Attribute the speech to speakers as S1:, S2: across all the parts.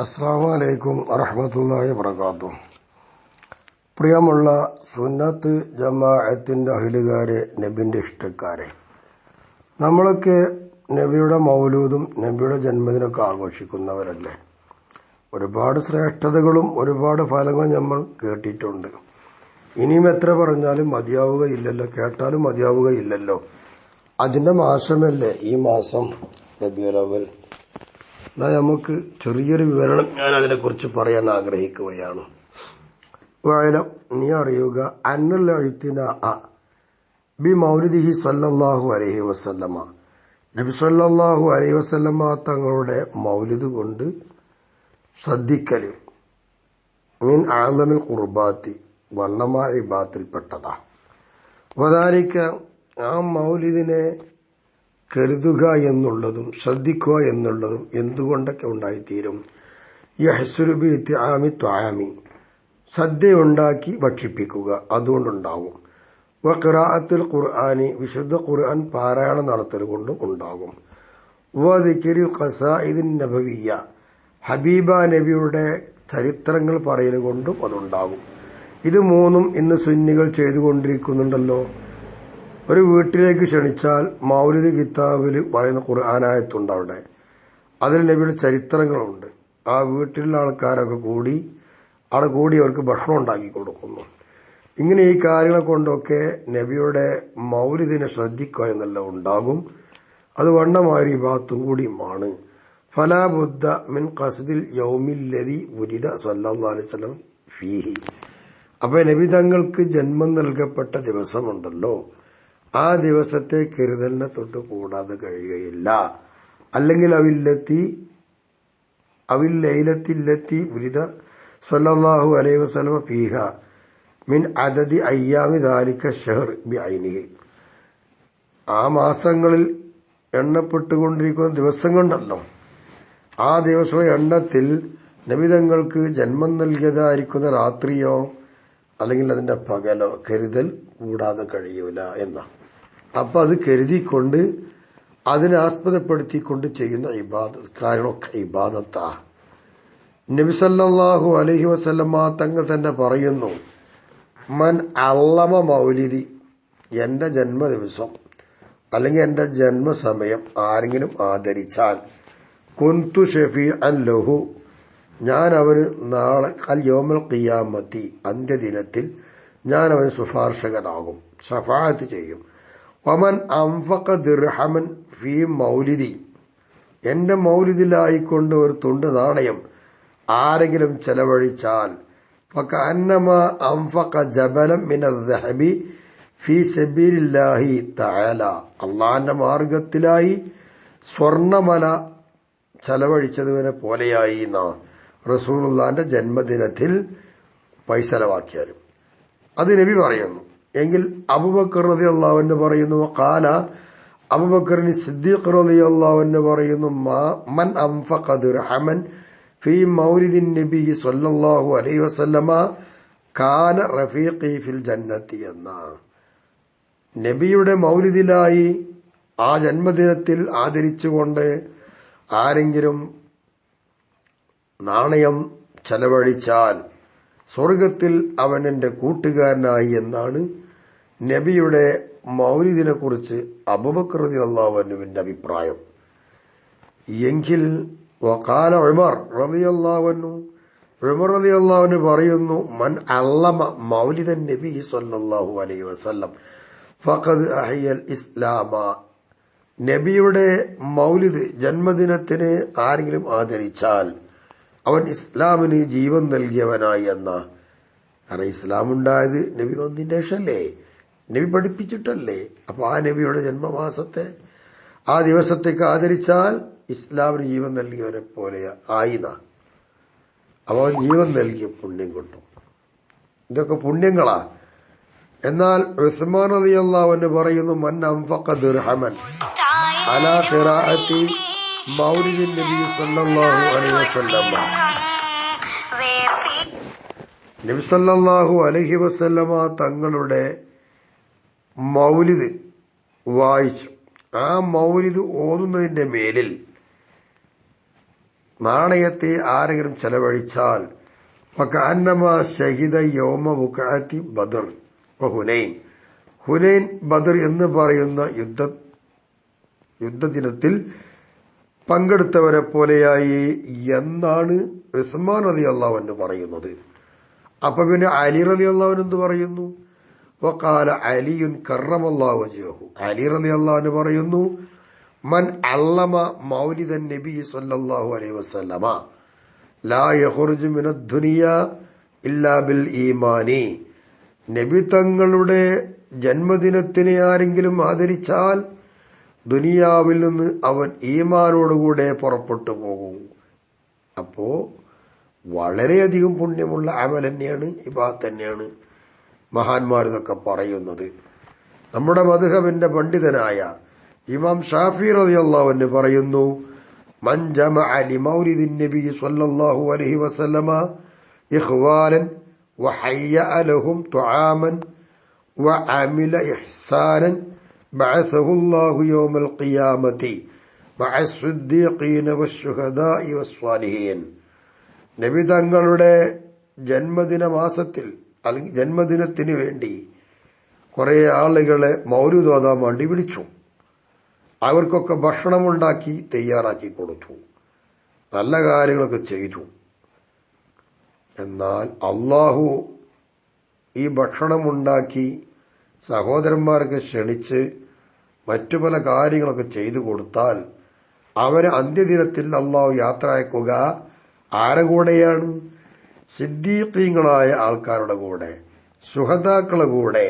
S1: അസ്സലാമു അലൈക്കും വറഹ്മത്തുള്ളാഹി വബറകാതുഹു. പ്രിയമുള്ള സുന്നത്ത് ജമാഅത്തിന്റെ അഹ്ലുകാരെ, നബിന്റെ ഇഷ്ടക്കാരെ, നമ്മളൊക്കെ നബിയുടെ മൗലൂദും നബിയുടെ ജന്മദിനമൊക്കെ ആഘോഷിക്കുന്നവരല്ലേ. ഒരുപാട് ശ്രേഷ്ഠതകളും ഒരുപാട് ഫലങ്ങളും നമ്മൾ കേട്ടിട്ടുണ്ട്. ഇനിയും എത്ര പറഞ്ഞാലും മതിയാവുകയില്ലല്ലോ, കേട്ടാലും മതിയാവുകയില്ലല്ലോ. അതിന്റെ മാസമല്ലേ ഈ മാസം റബീഉൽ അവ്വൽ. നമുക്ക് ചെറിയൊരു വിവരണം ഞാൻ അതിനെക്കുറിച്ച് പറയാൻ ആഗ്രഹിക്കുകയാണ്. നീ അറിയുക, അന്നൽ ഇഅ്തിനാഅ ബി മൗലിദിഹി സ്വല്ലല്ലാഹു അലൈഹി വസല്ലമ, നബി സ്വല്ലല്ലാഹു അലൈഹി വസല്ലമ തങ്ങളുടെ മൗലിദ് കൊണ്ട് ശ്രദ്ധിക്കല് മിൻ അഅ്ളമിൽ ഖുർബാത്തി, വണ്ണമായ ഇബാദത്തിൽപ്പെട്ടതാ. വദാലിക, ആ മൗലിദിനെ കരുതുക എന്നുള്ളതും ശ്രദ്ധിക്കുക എന്നുള്ളതും എന്തുകൊണ്ടൊക്കെ ഉണ്ടായിത്തീരും? യഹ്സുലു ബി ഇത്ആമി ത്വആമി, സദ്യ ഉണ്ടാക്കി ഭക്ഷിപ്പിക്കുക, അതുകൊണ്ടുണ്ടാകും. വ ഖിറാഅത്തുൽ ഖുർആനി, വിശുദ്ധ ഖുർആൻ പാരായണം നടത്തൽ കൊണ്ടും ഉണ്ടാകും. വ ദിക്റുൽ ഖസായിദിൻ നബവിയ്യ, ഹബീബ നബിയുടെ ചരിത്രങ്ങൾ പറയൽ കൊണ്ടും അതുണ്ടാകും. ഇത് മൂന്നും ഇന്ന് സുന്നികൾ ചെയ്തുകൊണ്ടിരിക്കുന്നുണ്ടല്ലോ. ഒരു വീട്ടിലേക്ക് ക്ഷണിച്ചാൽ മൗലിദ് കിതാബിൽ പറയുന്ന ഖുർആനായത്തുണ്ട്. അതിൽ നബിയുടെ ചരിത്രങ്ങളുണ്ട്. ആ വീട്ടിലുള്ള ആൾക്കാരൊക്കെ കൂടി അവർക്ക് ഭക്ഷണം ഉണ്ടാക്കി കൊടുക്കുന്നു. ഇങ്ങനെ ഈ കാര്യങ്ങളെ കൊണ്ടൊക്കെ നബിയുടെ മൗലിദിനെ ശ്രദ്ധിക്കുക എന്നുള്ള ഉണ്ടാകും. അത് വണ്ണമാരി ഭാഗത്തും കൂടിയുമാണ്. ഫലാ ബുദ്ദ മിൻ ഖസ്ദിൽ യൗമില്ലദി വുലിദ സ്വല്ലല്ലാഹു അലൈഹി വസല്ലം ഫീഹി. അപ്പൊ നബി തങ്ങൾക്ക് ജന്മം നൽകപ്പെട്ട ദിവസമുണ്ടല്ലോ, ആ ദിവസത്തെ കരുതലിനെ തൊട്ട് കൂടാതെ കഴിയുകയില്ല. അല്ലെങ്കിൽ ലൈലത്തില്ലത്തി ഉലിദ സ്വല്ലല്ലാഹു അലൈഹി വസല്ലമ ഫീഹ മിൻ അദദി അയ്യാമി ദാലിക ശഹർ ബിഐനിഹി. ആ മാസങ്ങളിൽ എണ്ണപ്പെട്ടുകൊണ്ടിരിക്കുന്ന ദിവസങ്ങളുണ്ടല്ലോ, ആ ദിവസവും എണ്ണത്തിൽ നബിതങ്ങൾക്ക് ജന്മം നൽകിയതായിരിക്കുന്ന രാത്രിയോ അല്ലെങ്കിൽ അതിന്റെ പകലോ കരുതൽ കൂടാതെ കഴിയൂല എന്ന. അപ്പൊ അത് കരുതിക്കൊണ്ട് അതിനെ ആസ്പദപ്പെടുത്തിക്കൊണ്ട് ചെയ്യുന്ന കാര്യങ്ങളൊക്കെ ഇബാദത്താ. നബി സല്ലല്ലാഹു അലൈഹി വസല്ലമ തങ്ങൾ തന്നെ പറയുന്നു, മൻ അള്ളമ മൗലിദി, എന്റെ ജന്മദിവസം അല്ലെങ്കിൽ എന്റെ ജന്മസമയം ആരെങ്കിലും ആദരിച്ചാൽ, കുന്തു ഷഫീഅൻ ലഹു, ഞാൻ അവന് നാളെ അൽ യൗമുൽ ഖിയാമത്തി, അന്ത്യദിനത്തിൽ ഞാൻ അവന് ശുപാർശകനാകും, ശഫാഅത്ത് ചെയ്യും. വമൻ അൻഫഖ ദിർഹമൻ ഫീ മൗലിദി, എന്റെ മൗലിദിലായിക്കൊണ്ട് ഒരു തുണ്ട് നാണയം ആരെങ്കിലും ചെലവഴിച്ചാൽ, ഫകഅന്നമാ അൻഫഖ ജബലൻ മിനൽ ദഹബി ഫീ സബീലില്ലാഹി തആല, അല്ലാഹുവിന്റെ മാർഗത്തിലായി സ്വർണമല ചെലവഴിച്ചതിനെ പോലെയായി എന്നാ റസൂലുള്ളാന്റെ ജന്മദിനത്തിൽ പൈസ ചെലവാക്കിയാലും. അത് നബി പറയുന്നു. എങ്കിൽ അബൂബക്കർ റളിയല്ലാഹു അൻഹു പറയുന്നു, ഖാല അബൂബക്കർ സിദ്ദീഖ് റളിയല്ലാഹു അൻഹു പറയുന്നു, മൻ അൻഫഖ ദിർഹമൻ ഫീ മൗലിദിൻ നബി സ്വല്ലല്ലാഹു അലൈഹി വസല്ലമ കാന റഫീഖി ഫിൽ ജന്നത്തി എന്ന. നബിയുടെ മൗലിദിലായി ആ ജന്മദിനത്തിൽ ആദരിച്ചുകൊണ്ട് ആരെങ്കിലും നാണയം ചെലവഴിച്ചാൽ സ്വർഗത്തിൽ അവൻ എന്റെ കൂട്ടുകാരനായി എന്നാണ് നബിയുടെ മൗലിദിനെ കുറിച്ച് അബൂബക്കർ റളിയല്ലാഹു അൻഹുവിന്റെ അഭിപ്രായം. എങ്കിൽ വഖാല ഉമർ റളിയല്ലാഹു അൻഹു, ഉമർ റളിയല്ലാഹു അൻഹു പറയുന്നു, മൻ അല്ലമ മൗലിദൻ നബി സ്വല്ലല്ലാഹു അലൈഹി വസല്ലം ഫഖദ് അഹ്യൽ ഇസ്ലാമ, നബിയുടെ മൗലിദ് ജന്മദിനത്തിന് ആരെങ്കിലും ആദരിച്ചാൽ അവൻ ഇസ്ലാമിന് ജീവൻ നൽകിയവനായി എന്ന. കാരണം ഇസ്ലാം ഉണ്ടായത് നബി വന്നതിന്റെ ശേഷമല്ലേ, നബി പഠിപ്പിച്ചിട്ടല്ലേ. അപ്പൊ ആ നബിയുടെ ജന്മമാസത്തെ ആ ദിവസത്തേക്ക് ആദരിച്ചാൽ ഇസ്ലാമിന് ജീവൻ നൽകിയവനെ പോലെ ആയിന്ന. അപ്പൊ അവൻ ജീവൻ നൽകിയ പുണ്യം കിട്ടും. ഇതൊക്കെ പുണ്യങ്ങളാ. എന്നാൽ ഉസ്മാൻ റളിയല്ലാഹു അൻഹു പറയുന്നു, മൻ അൻഫഖ ദിർഹമൻ അലാ ഖിറാഅത്തി മൗലിദിൻ നബി സല്ലല്ലാഹു അലൈഹി വസല്ലം, നബി സല്ലല്ലാഹു അലൈഹി വസല്ലമ തങ്ങളുടെ മൗലിദ് വായിച്ചു, ആ മൗലിദ് ഓതുന്നതിന്റെ മേലിൽ നാണയത്തെ ആരെങ്കിലും ചെലവഴിച്ചാൽ ഫകഅന്നമാ ഷഹിദ യൗമ വഖഅതി ബദർ വഹുനൈൻ, ഹുനൈൻ ബദർ എന്ന് പറയുന്ന യുദ്ധദിനത്തിൽ പങ്കെടുത്തവരെ പോലെയായി എന്നാണ് ഉസ്മാൻ റളിയല്ലാഹു അൻഹു പറയുന്നത്. അപ്പൊ പിന്നെ അലി റളിയല്ലാഹു അൻഹു എന്ത് പറയുന്നു? വഖാല അലിയുൻ കറമല്ലാഹു വജ്ഹഹു, അലി റളിയല്ലാഹു അൻഹു പറയുന്നു, മൻ അല്ലമ മൗലിദൻ നബി സല്ലല്ലാഹു അലൈഹി വസല്ലമ ലാ യഖ്റുജു മിനദ് ദുനിയ ഇല്ലാ ബിൽ ഈമാനി, നബി തങ്ങളുടെ ജന്മദിനത്തിനെ ആരെങ്കിലും ആദരിച്ചാൽ ദുനിയാവിൽ നിന്ന് അവൻ ഈമാനോടുകൂടെ പുറപ്പെട്ടു പോകും. അപ്പോ വളരെയധികം പുണ്യമുള്ള അമൽ തന്നെയാണ്, ഇബാദത്ത് തന്നെയാണ് മഹാന്മാരിതൊക്കെ പറയുന്നത്. നമ്മുടെ മദ്ഹബിന്റെ പണ്ഡിതനായ ഇമാം ഷാഫി റളിയല്ലാഹു അൻഹു പറയുന്നു, മൻ ജമഅ ലിമൗലിദിൻ നബി സ്വല്ലല്ലാഹു അലൈഹി വസല്ലമ ഇഖ്വാലൻ വഹയ്യഅ ലഹും തുആമൻ വഅമില ഇഹ്സാനൻ ബഅസഹു അല്ലാഹു യൗമൽ ഖിയാമത്തി മഅസ് സിദ്ദീഖീന വശുഹദാഇ വസ്സാലിഹീൻ. നബി തങ്ങളുടെ ജന്മദിന മാസത്തിൽ അല്ലെങ്കിൽ ജന്മദിനത്തിന് വേണ്ടി കുറെ ആളുകളെ മൗലൂദ് ഓതാൻ വേണ്ടി വിളിച്ചു. അവർക്കൊക്കെ ഭക്ഷണമുണ്ടാക്കി തയ്യാറാക്കി കൊടുത്തു, നല്ല കാര്യങ്ങളൊക്കെ ചെയ്തു. എന്നാൽ അള്ളാഹു ഈ ഭക്ഷണമുണ്ടാക്കി സഹോദരന്മാർക്ക് ക്ഷണിച്ച് മറ്റു പല കാര്യങ്ങളൊക്കെ ചെയ്തു കൊടുത്താൽ അവന് അന്ത്യദിനത്തിൽ അള്ളാഹു യാത്ര അയക്കുക ആരുടെ കൂടെയാണ്? സിദ്ദീഖീങ്ങളായ ആൾക്കാരുടെ കൂടെ, ശുഹദാക്കളുടെ കൂടെ,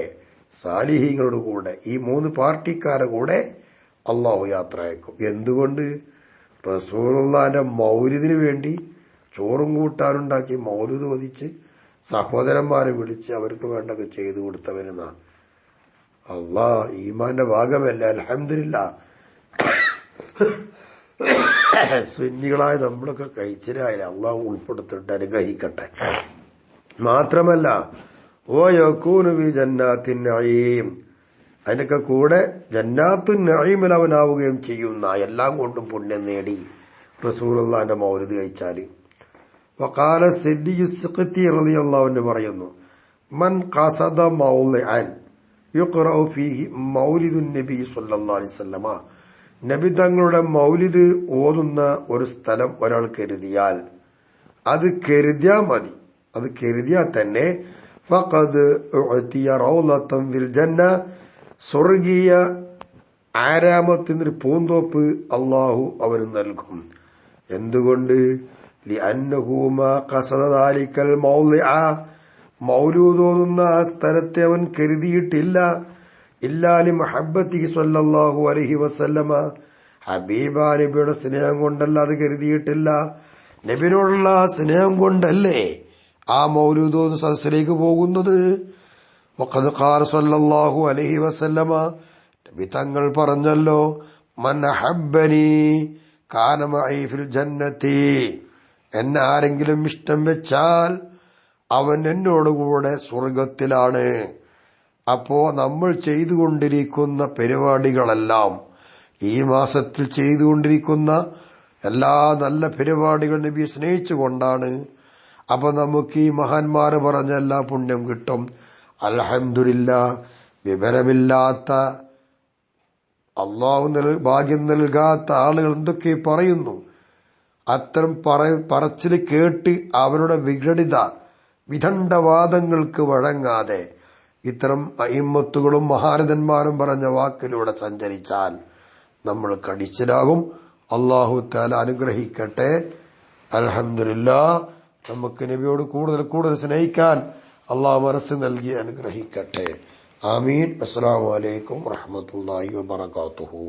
S1: സാലിഹീങ്ങളുടെ കൂടെ, ഈ 3 പാർട്ടിക്കാരുടെ കൂടെ അള്ളാഹു യാത്ര അയക്കും. എന്തുകൊണ്ട്? റസൂലുള്ളാഹിന്റെ മൗലിദിന് വേണ്ടി ചോറും കൂട്ടാനുണ്ടാക്കി മൗലിദ് ഓതിച്ച് സഹോദരന്മാരെ വിളിച്ച് അവർക്ക് വേണ്ടൊക്കെ ചെയ്തു കൊടുത്തവനെന്നാ. അള്ളാഹ് ഈമാന്റെ ഭാഗമല്ല. അൽഹംദുലില്ലാഹ് സുന്നികളായ നമ്മളൊക്കെ കഴിച്ചിലായില്ല. അള്ളാഹു ഉൾപ്പെടുത്തിട്ട് അനുഗ്രഹിക്കട്ടെ. മാത്രമല്ല ഓ യകൂനു ബി ജന്നാത്തിൻ നഈം, അതിനൊക്കെ കൂടെ ജന്നാത്തുൻ നഈമിൽ അവനാവുകയും ചെയ്യുന്ന, എല്ലാം കൊണ്ടും പുണ്യം നേടി റസൂലുള്ളാഹിന്റെ മൗലിദ് കഴിച്ചാല്. വഖാല സിദ്ദീഖ് സിഖ്തി റളിയല്ലാഹു അൻഹു പറയുന്നു, മൻ ഖസദ മൗളിഅൻ യുഖറഉ ഫീഹി മൗലിദുൻ നബി സ്വല്ലല്ലാഹു അലൈഹി വസല്ലമ, നബി തങ്ങളുടെ മൗലിദ് ഓതുന്ന ഒരു സ്ഥലം ഒരാൾ കരുതിയാൽ, അത് കരുതിയാൽ മതി, അത് കരുതിയാൽ തന്നെ ഫഖദ് ഉഅതിയ റൗളതൻ ഫിൽ ജന്ന, സ്വർഗീയ ആരാമത്തിനൊരു പൂന്തോപ്പ് അള്ളാഹു അവന് നൽകും. എന്തുകൊണ്ട്? ലിഅന്നഹു മാ ഖസദ ദാലികൽ മൗളിഅ, മൗലൂദ് ഓതുന്ന ആ സ്ഥലത്തെ അവൻ കരുതിയിട്ടില്ല. ഇല്ലാലി മഹബ്ബത്തി സ്വല്ലല്ലാഹു അലൈഹി വസല്ലമ, ഹബീബ നബിയുടെ സ്നേഹം കൊണ്ടല്ല അത് കരുതിയിട്ടില്ല. നബിയോടുള്ള ആ സ്നേഹം കൊണ്ടല്ലേ ആ മൗലൂദ് ഓതുന്ന സദസ്സിലേക്ക് പോകുന്നത്. വഖദ് ഖാല സ്വല്ലല്ലാഹു അലൈഹി വസല്ലമ, നബി തങ്ങൾ പറഞ്ഞല്ലോ, മൻ അഹബ്ബനി കാന മഈ ഫിൽ ജന്നതി, എന്നെ ആരെങ്കിലും ഇഷ്ടം വെച്ചാൽ അവൻ എന്നോടുകൂടെ സ്വർഗത്തിലാണ്. അപ്പോ നമ്മൾ ചെയ്തുകൊണ്ടിരിക്കുന്ന പരിപാടികളെല്ലാം, ഈ മാസത്തിൽ ചെയ്തുകൊണ്ടിരിക്കുന്ന എല്ലാ നല്ല പരിപാടികൾ നബി സ്നേഹിച്ചുകൊണ്ടാണ്. അപ്പൊ നമുക്ക് ഈ മഹാന്മാര് പറഞ്ഞ എല്ലാ പുണ്യം കിട്ടും. അൽഹംദുലില്ലാഹ്, വിവരമില്ലാത്ത അള്ളാഹു ഭാഗ്യം നൽകാത്ത ആളുകൾ എന്തൊക്കെ പറയുന്നു, അത്തരം പറച്ചിൽ കേട്ട് അവരുടെ വിദണ്ഡവാദങ്ങൾക്ക് വഴങ്ങാതെ ഇത്തരം അയിമ്മത്തുകളും മഹാരഥന്മാരും പറഞ്ഞ വാക്കിലൂടെ സഞ്ചരിച്ചാൽ നമ്മൾ കടിച്ചിലാകും. അള്ളാഹു തആല അനുഗ്രഹിക്കട്ടെ. അൽഹംദുലില്ലാഹ്, നമുക്ക് നബിയോട് കൂടുതൽ സ്നേഹിക്കാൻ അള്ളാഹു മനസ്സ് നൽകി അനുഗ്രഹിക്കട്ടെ. ആമീൻ. അസ്സലാമു അലൈക്കും വറഹ്മത്തുള്ളാഹി വബറകാതുഹു.